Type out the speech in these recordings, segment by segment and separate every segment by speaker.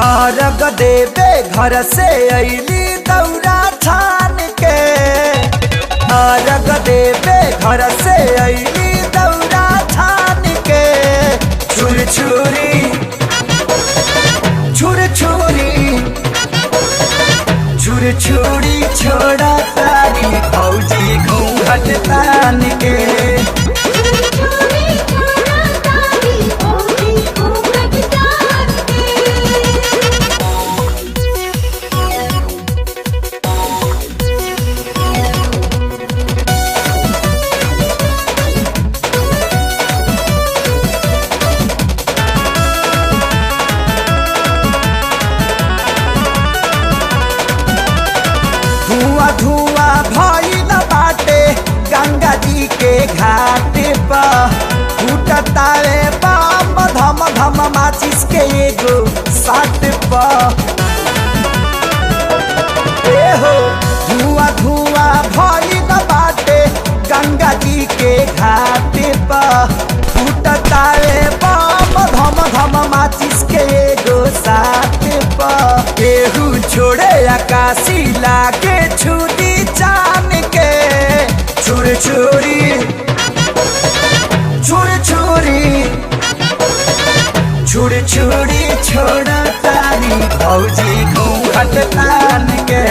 Speaker 1: अर्घ देवे घर से अइली दौरा छान के। अर्घ देवे घर से अइली दौरा छान के। छुर छुरी छुर छुरी छुर छुरी छोड़ा तारी फौजी घूंघट तान के। धुआं धुआं भइल बाटे गंगा जी के घाट पर। फूटतावे बम धम धम माचिस के एगो साट पर। हो धुआं धुआं भइल बाटे गंगा जी के घाट पर। फूटतावे बम धम धम माचिस के एगो साट पर। केहू छोड़े आकाशी लागे छुरी चान के। छुर छुरी छुर छुरी छुर छुरी छोड़ा तारी फौजी घूंघट तान के।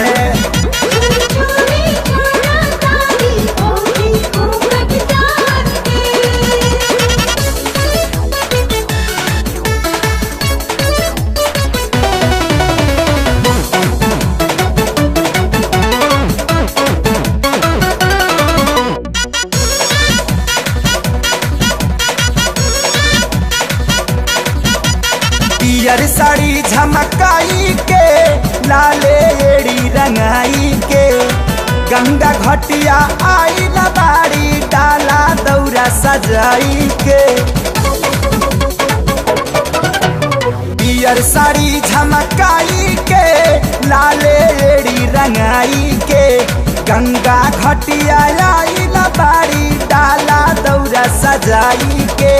Speaker 1: पियर साड़ी झमकाई के लाले एड़ी रंगाई के। गंगा घटिया आई बाड़ी डाला दौरा सजाई के। पियर साड़ी झमकाई के लाले एड़ी रंगाई के। गंगा घटिया आई बाड़ी डाला दौरा सजाई के।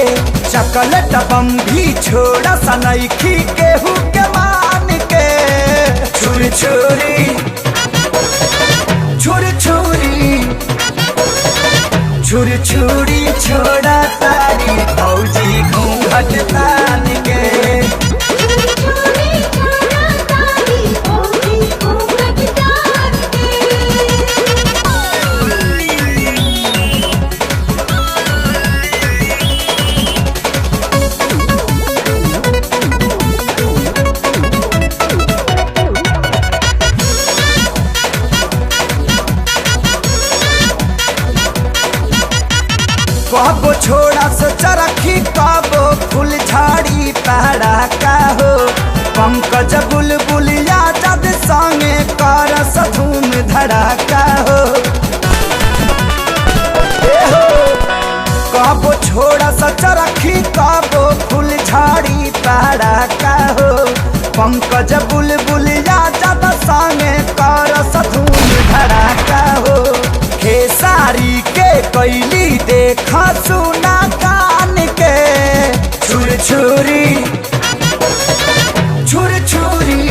Speaker 1: चॉकलेट बम भी छोड़ा सनैखी केहू के मान के। छुर छुरी छुर छुरी छुर छुरी छोड़ा तारी फौजी घूंघट तान के। कबो छोड़ा से चरखी कबो फूल झाड़ी पहड़ा का हो। पंकज बुलबुल यादव संगे कर धूम धड़ाका हो। कबो छोड़ा से चरखी कबो फूल झाड़ी पहड़ा का हो। पंकज बुलबुल यादव संगे कर धूम धड़ाका हो। खेसारी के कैली देखा सुना कान के। छुर छुरी छुर छुरी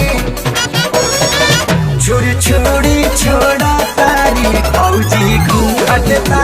Speaker 1: छुर छुरी छोड़ा तारी फौजी घूंघट तान